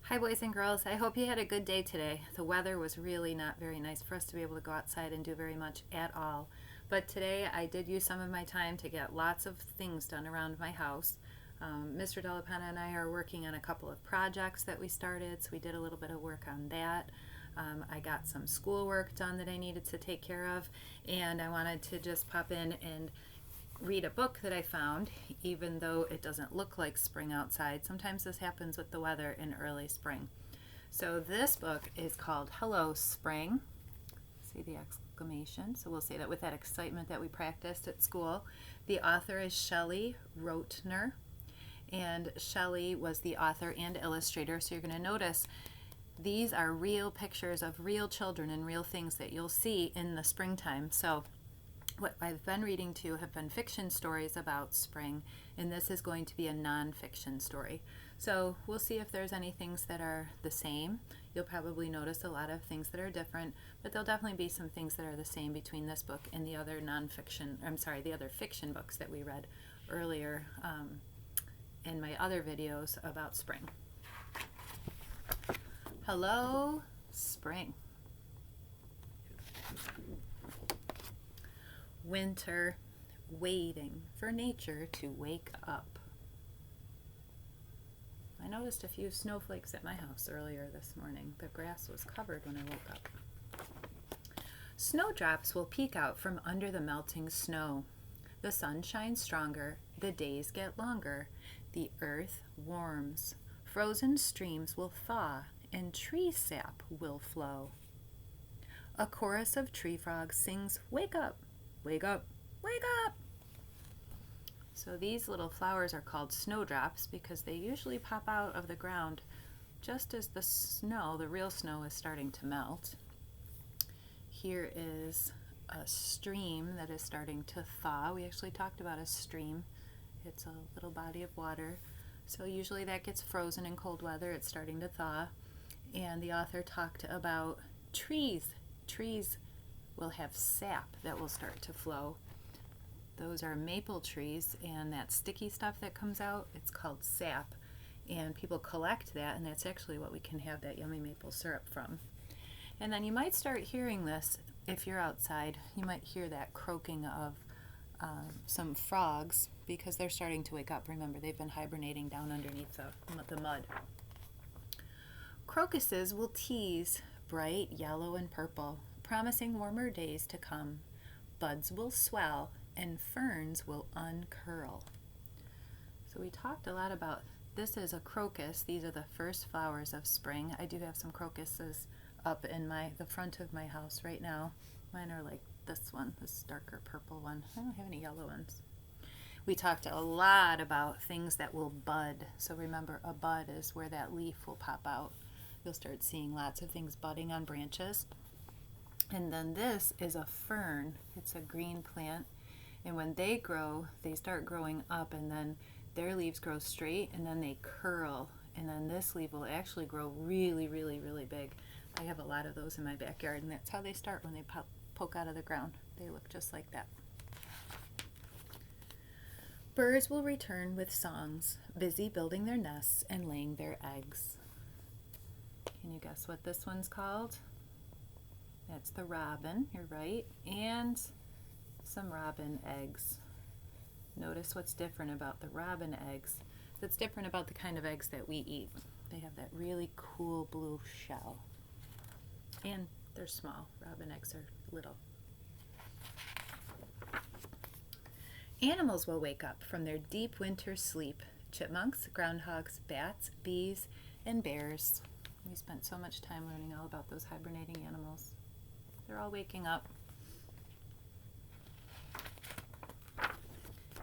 Hi boys and girls, I hope you had a good day today. The weather was really not very nice for us to be able to go outside and do very much at all. But today I did use some of my time to get lots of things done around my house. Mr. Delapena and I are working on a couple of projects that we started, so we did a little bit of work on that. I got some schoolwork done that I needed to take care of, and I wanted to just pop in and read a book that I found, even though it doesn't look like spring outside. Sometimes this happens with the weather in early spring. So this book is called Hello Spring. See the exclamation. So we'll say that with that excitement that we practiced at school. The author is Shelley Rotner, and Shelley was the author and illustrator. So you're going to notice these are real pictures of real children and real things that you'll see in the springtime. So what I've been reading to have been fiction stories about spring, and this is going to be a non-fiction story. So we'll see if there's any things that are the same. You'll probably notice a lot of things that are different, but there'll definitely be some things that are the same between this book and the other the other fiction books that we read earlier in my other videos about spring. Hello, spring. Winter, waiting for nature to wake up. I noticed a few snowflakes at my house earlier this morning. The grass was covered when I woke up. Snowdrops will peek out from under the melting snow. The sun shines stronger, the days get longer, the earth warms. Frozen streams will thaw, and tree sap will flow. A chorus of tree frogs sings, "Wake up! Wake up! Wake up!" So these little flowers are called snowdrops because they usually pop out of the ground just as the snow, the real snow, is starting to melt. Here is a stream that is starting to thaw. We actually talked about a stream. It's a little body of water. So usually that gets frozen in cold weather. It's starting to thaw. And the author talked about trees. Trees will have sap that will start to flow. Those are maple trees, and that sticky stuff that comes out, it's called sap. And people collect that, and that's actually what we can have that yummy maple syrup from. And then you might start hearing this if you're outside. You might hear that croaking of some frogs because they're starting to wake up. Remember, they've been hibernating down underneath the mud. Crocuses will tease, bright yellow and purple, promising warmer days to come. Buds will swell and ferns will uncurl. So we talked a lot about this is a crocus. These are the first flowers of spring. I do have some crocuses up in the front of my house right now. Mine are like this one, this darker purple one. I don't have any yellow ones. We talked a lot about things that will bud. So remember, a bud is where that leaf will pop out. You'll start seeing lots of things budding on branches. And then this is a fern. It's a green plant. And when they grow, they start growing up, and then their leaves grow straight, and then they curl. And then this leaf will actually grow really, really, really big. I have a lot of those in my backyard, and that's how they start when they poke out of the ground. They look just like that. Birds will return with songs, busy building their nests and laying their eggs. Can you guess what this one's called? That's the robin, you're right, and some robin eggs. Notice what's different about the robin eggs. That's different about the kind of eggs that we eat. They have that really cool blue shell. And they're small. Robin eggs are little. Animals will wake up from their deep winter sleep. Chipmunks, groundhogs, bats, bees, and bears. We spent so much time learning all about those hibernating animals. They're all waking up.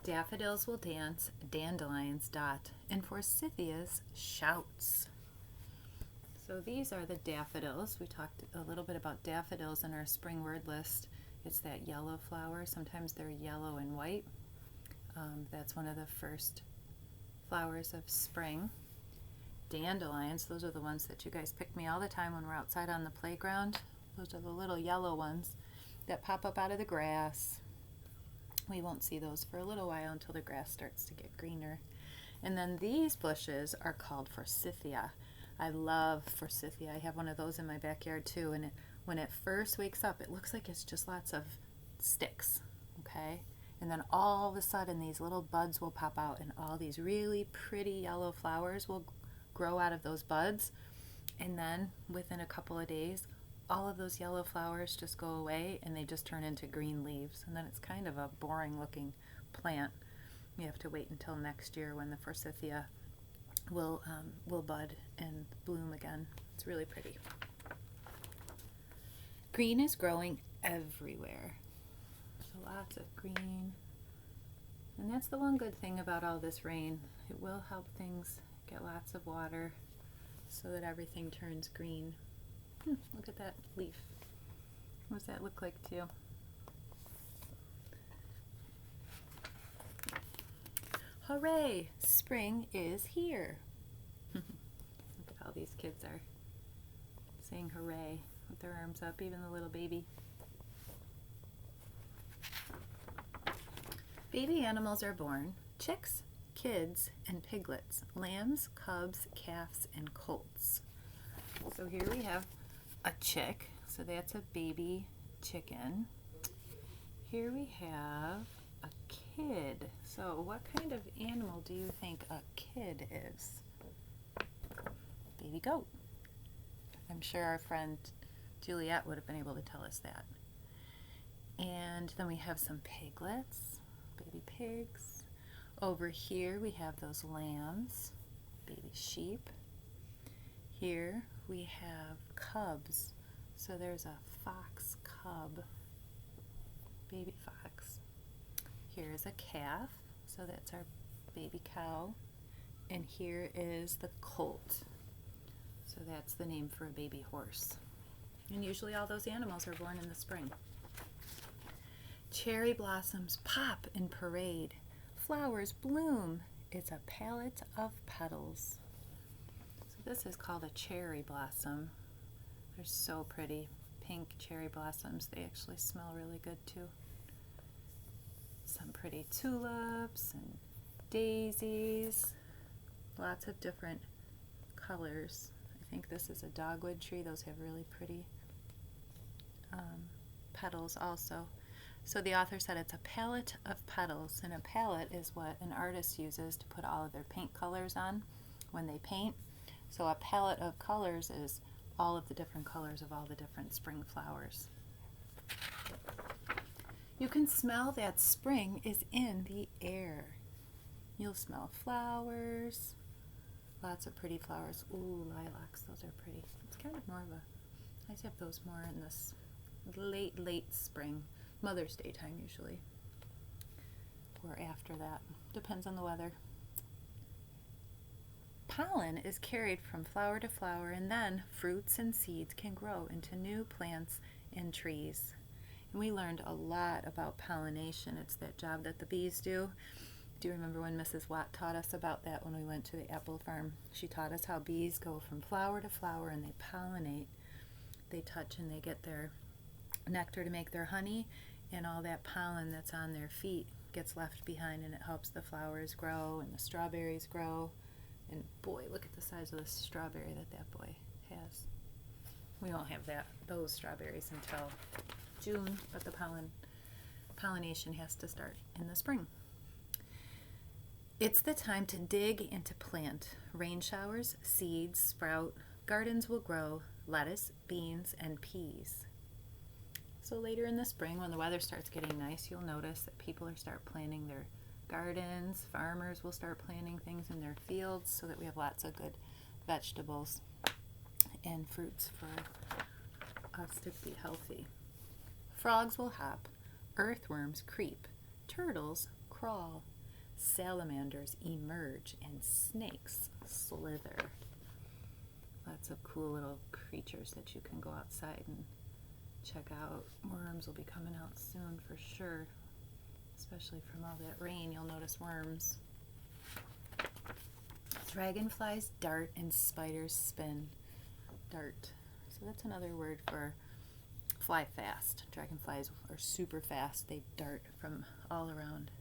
Daffodils will dance, dandelions dot, and forsythias shouts. So these are the daffodils. We talked a little bit about daffodils in our spring word list. It's that yellow flower. Sometimes they're yellow and white. That's one of the first flowers of spring. Dandelions, those are the ones that you guys pick me all the time when we're outside on the playground. Those are the little yellow ones that pop up out of the grass. We won't see those for a little while until the grass starts to get greener. And then these bushes are called forsythia. I love forsythia. I have one of those in my backyard too, and when it first wakes up, it looks like it's just lots of sticks, okay? And then all of a sudden these little buds will pop out, and all these really pretty yellow flowers will grow out of those buds. And then within a couple of days, all of those yellow flowers just go away and they just turn into green leaves. And then it's kind of a boring looking plant. You have to wait until next year when the forsythia will bud and bloom again. It's really pretty. Green is growing everywhere. So lots of green. And that's the one good thing about all this rain. It will help things get lots of water so that everything turns green. Look at that leaf. What does that look like to you? Hooray! Spring is here. Look at how these kids are saying hooray with their arms up, even the little baby. Baby animals are born: chicks, kids, and piglets, lambs, cubs, calves, and colts. So here we have a chick, so that's a baby chicken. Here we have a kid. So what kind of animal do you think a kid is? Baby goat. I'm sure our friend Juliet would have been able to tell us that. And then we have some piglets, baby pigs. Over here we have those lambs, baby sheep. Here we have cubs. So there's a fox cub, baby fox. Here's a calf, so that's our baby cow. And here is the colt. So that's the name for a baby horse. And usually all those animals are born in the spring. Cherry blossoms pop in parade. Flowers bloom. It's a palette of petals. So this is called a cherry blossom. They're so pretty. Pink cherry blossoms. They actually smell really good too. Some pretty tulips and daisies. Lots of different colors. I think this is a dogwood tree. Those have really pretty petals also. So the author said it's a palette of petals, and a palette is what an artist uses to put all of their paint colors on when they paint. So a palette of colors is all of the different colors of all the different spring flowers. You can smell that spring is in the air. You'll smell flowers, lots of pretty flowers. Ooh, lilacs, those are pretty. It's kind of more of a, I have those more in this late spring, Mother's Day time usually, or after that, depends on the weather. Pollen is carried from flower to flower, and then fruits and seeds can grow into new plants and trees. And we learned a lot about pollination. It's that job that the bees do. Do you remember when Mrs. Watt taught us about that when we went to the apple farm? She taught us how bees go from flower to flower and they pollinate. They touch and they get their nectar to make their honey, and all that pollen that's on their feet gets left behind, and it helps the flowers grow and the strawberries grow. And boy, look at the size of the strawberry that boy has. We won't have those strawberries until June, but the pollination has to start in the spring. It's the time to dig and to plant. Rain showers, seeds sprout, gardens will grow, lettuce, beans, and peas. So later in the spring, when the weather starts getting nice, you'll notice that people will start planting their gardens. Farmers will start planting things in their fields so that we have lots of good vegetables and fruits for us to be healthy. Frogs will hop, earthworms creep, turtles crawl, salamanders emerge, and snakes slither. Lots of cool little creatures that you can go outside and check out. Worms will be coming out soon for sure, especially from all that rain. You'll notice worms. Dragonflies dart and spiders spin. Dart. So that's another word for fly fast. Dragonflies are super fast. They dart from all around.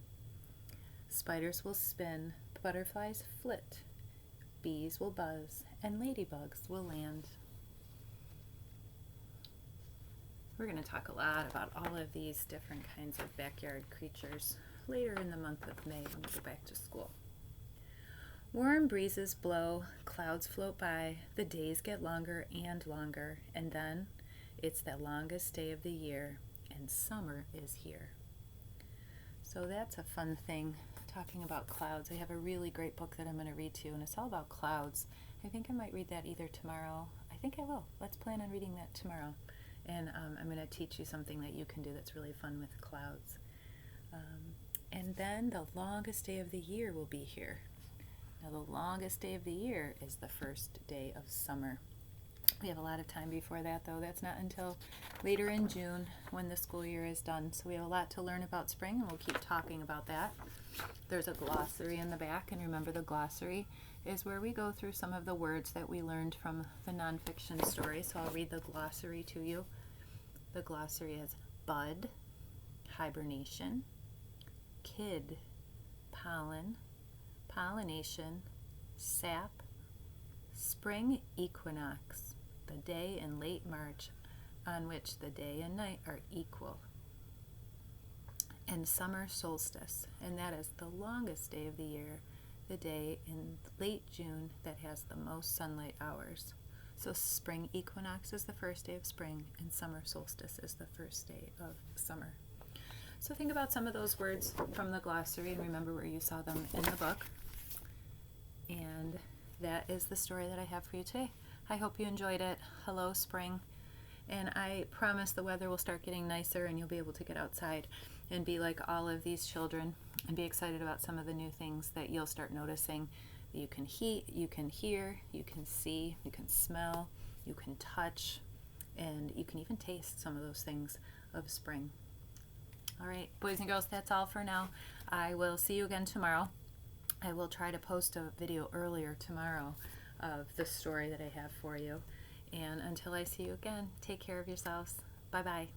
Spiders will spin. Butterflies flit. bees will buzz, and ladybugs will land. We're going to talk a lot about all of these different kinds of backyard creatures later in the month of May when we go back to school. Warm breezes blow, clouds float by, the days get longer and longer, and then it's the longest day of the year, and summer is here. So that's a fun thing, talking about clouds. I have a really great book that I'm going to read to you, and it's all about clouds. I think I might read that either tomorrow. I think I will. Let's plan on reading that tomorrow. And I'm going to teach you something that you can do that's really fun with clouds. And then the longest day of the year will be here. Now, the longest day of the year is the first day of summer. We have a lot of time before that, though. That's not until later in June when the school year is done. So we have a lot to learn about spring, and we'll keep talking about that. There's a glossary in the back, and remember, the glossary is where we go through some of the words that we learned from the nonfiction story. So I'll read the glossary to you. The glossary is bud, hibernation, kid, pollen, pollination, sap, spring equinox, the day in late March on which the day and night are equal, and summer solstice, and that is the longest day of the year, the day in late June that has the most sunlight hours. So spring equinox is the first day of spring, and summer solstice is the first day of summer. So think about some of those words from the glossary and remember where you saw them in the book. And that is the story that I have for you today. I hope you enjoyed it. Hello, spring. And I promise the weather will start getting nicer and you'll be able to get outside and be like all of these children and be excited about some of the new things that you'll start noticing. You can you can hear, you can see, you can smell, you can touch, and you can even taste some of those things of spring. All right, boys and girls, that's all for now. I will see you again tomorrow. I will try to post a video earlier tomorrow of the story that I have for you. And until I see you again, take care of yourselves. Bye-bye.